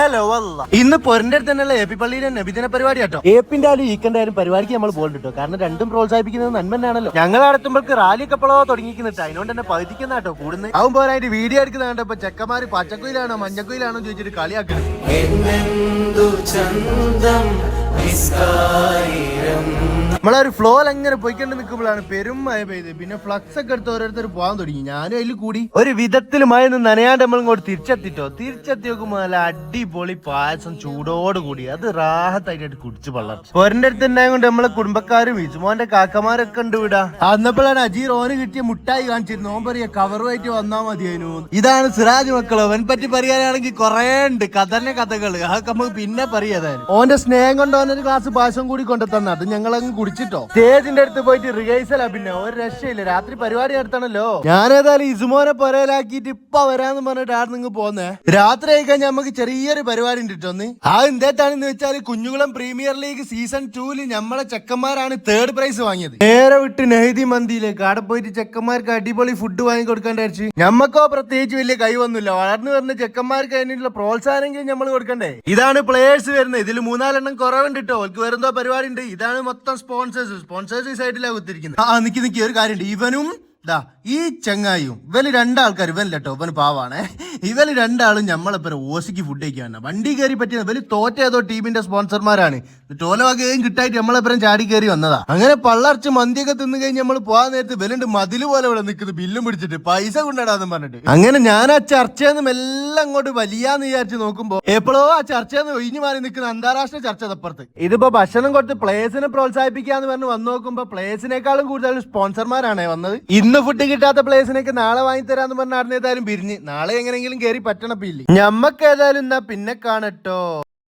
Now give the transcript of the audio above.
Hello അല്ല ഇന്ന് പൊരന്റെ അടുത്ത് തന്നെയുള്ള എ പി പള്ളിയിലെ നബിദിന പരിപാടി കേട്ടോ. ഏപ്പിന്റെ ആയാലും ഈക്കന്റെ ആയാലും പരിപാടിക്ക് നമ്മൾ പോകുന്നുണ്ട് കാരണം രണ്ടും പ്രോത്സാഹിപ്പിക്കുന്നത് നന്മ തന്നെയാണല്ലോ. ഞങ്ങൾ നടത്തുമ്പോഴേക്ക് റാലിയൊക്കെ എപ്പോഴോ തുടങ്ങിക്കുന്നുണ്ട്, അതിനോണ്ട് തന്നെ പകുതിക്കുന്ന കേട്ടോ കൂടുന്നത്. ആവുമ്പോ അതിന്റെ വീഡിയോ എടുക്കുന്ന കണ്ടപ്പോ ചെക്കന്മാര് പച്ചക്കുയിലാണോ മഞ്ഞക്കുയിലാണോ ചോദിച്ചിട്ട് കളിയാക്കുന്നത്. നമ്മളൊരു ഫ്ലോ എങ്ങനെ പോയിക്കൊണ്ട് നിൽക്കുമ്പോഴാണ് പെരും മഴ പെയ്ത്. പിന്നെ ഫ്ലക്സ് ഒക്കെ എടുത്ത് ഓരോരുത്തർ പോകാൻ തുടങ്ങി, ഞാനും അതിൽ കൂടി. ഒരു വിധത്തിൽ മഴ നനയാണ്ട് നമ്മൾ ഇങ്ങോട്ട് തിരിച്ചെത്തി നോക്കുമ്പോൾ നല്ല അടിപൊളി പായസം ചൂടോട് കൂടി അത് റാഹത്തായിട്ട് കുടിച്ച് പള്ളർച്ചു. ഓരന്റെ അടുത്ത് ഉണ്ടായത് കൊണ്ട് നമ്മളെ കുടുംബക്കാരും വിസുമോന്റെ കാക്കമാരൊക്കെ ഉണ്ട് വിടാ. അന്നപ്പോഴാണ് അജീർ ഓന് കിട്ടിയ മുട്ടായി കാണിച്ചിരുന്നു. ഓൻ പറയാ കവറുമായിട്ട് വന്നാ മതിയായിരുന്നു. ഇതാണ് സിറാജ് മക്കളോ. അവൻ പറ്റി പറയുകയാണെങ്കിൽ കുറെ ഉണ്ട് കഥന്റെ കഥകള്, അതൊക്കെ നമുക്ക് പിന്നെ പറയാതായിരുന്നു. ഓന്റെ സ്നേഹം കൊണ്ട് ഓനൊരു ഗ്ലാസ് പായസം കൂടി കൊണ്ടു തന്നെ അത് ഞങ്ങളങ്ങ് കുടിച്ചിട്ടോ. സ്റ്റേജിന്റെ അടുത്ത് പോയിട്ട് റിഹേഴ്സലാ, പിന്നെ ഒരു രക്ഷയില്ല. രാത്രി പരിപാടി നടത്തണല്ലോ. ഞാനേതായാലും ഇസുമോനെ പൊരയിലാക്കിയിട്ട് ഇപ്പൊ വരാന്ന് പറഞ്ഞിട്ട് ആടെ നിങ്ങൾ പോന്നേ. രാത്രി ആയി കഴിഞ്ഞാൽ നമുക്ക് ചെറിയൊരു പരിപാടി ഉണ്ട് കേട്ടോന്ന്. ആ എന്തേറ്റാണെന്ന് വെച്ചാൽ കുഞ്ഞുകുളം പ്രീമിയർ ലീഗ് സീസൺ 2 നമ്മളെ ചെക്കന്മാരാണ് 3rd പ്രൈസ് വാങ്ങിയത്. നേരെ വിട്ട് നെഹ്ദി മന്തിയിലേക്ക് ആടെ പോയിട്ട് ചെക്കന്മാർക്ക് അടിപൊളി ഫുഡ് വാങ്ങി കൊടുക്കേണ്ട വെച്ച്. ഞമ്മക്കോ പ്രത്യേകിച്ച് വലിയ കൈ വന്നില്ല. വളർന്നു വരുന്ന ചെക്കന്മാർക്ക് അതിനുള്ള പ്രോത്സാഹനമെങ്കിലും നമ്മൾ കൊടുക്കണ്ടേ. ഇതാണ് പ്ലേയേഴ്സ് വരുന്നത്. ഇതിൽ 4 കുറവുണ്ട് കേട്ടോ. അവർക്ക് വേറെന്തോ പരിപാടി ഉണ്ട്. ഇതാണ് മൊത്തം സ്പോൺസേഴ്സ് സൈഡിലാണ് കുത്തിരിക്കുന്നത്. നിക്കി ഒരു കാര്യമുണ്ട്. ഇവനും ഈ ചെങ്ങായും ഇവന് 2 ആൾക്കാർ, ഇവനല്ലോ ഇവന് പാവാണേ. ഇവന് 2 ആളും നമ്മളെപ്പോ ഓസിക്ക് ഫുഡ് കഴിക്കാണ് വണ്ടി കയറി പറ്റിയത്. ഇവര് തോറ്റ ഏതോ ടീമിന്റെ സ്പോൺസർമാരാണ്. ടോലവകയും കിട്ടായിട്ട് നമ്മളെപ്പുറം ചാടി കയറി വന്നതാ. അങ്ങനെ പള്ളർച്ച് മന്തിയൊക്കെ തിന്നു കഴിഞ്ഞ് നമ്മൾ പോകാൻ നേരത്ത് ഇവലുണ്ട് മതില് പോലെ ഇവിടെ നിൽക്കുന്നത് ബില്ലും പിടിച്ചിട്ട് പൈസ കൊണ്ടിടാന്ന് പറഞ്ഞിട്ട്. അങ്ങനെ ഞാൻ ആ ചർച്ചയെന്നും എല്ലാം അങ്ങോട്ട് വലിയാന്ന് വിചാരിച്ച് നോക്കുമ്പോ എപ്പോഴോ ആ ചർച്ചയെന്ന് ഒഴിഞ്ഞു മാറി നിൽക്കുന്ന അന്താരാഷ്ട്ര ചർച്ച തപ്പുറത്ത്. ഇതിപ്പോ ഭക്ഷണം കൊടുത്ത് പ്ലേസിനെ പ്രോത്സാഹിപ്പിക്കാന്ന് പറഞ്ഞ് വന്നു നോക്കുമ്പോ പ്ലേസിനേക്കാളും കൂടുതൽ സ്പോൺസർമാരാണേ വന്നത്. ഇന്ന് ഫുഡ് കിട്ടാത്ത പ്ലേസിനൊക്കെ നാളെ വാങ്ങിത്തരാന്ന് പറഞ്ഞ നടന്നേതായാലും പിരിഞ്ഞ് നാളെ എങ്ങനെയെങ്കിലും കയറി പറ്റണപ്പില്ലേ. ഞമ്മക്ക് ഏതായാലും എന്നാ പിന്നെ കാണട്ടോ.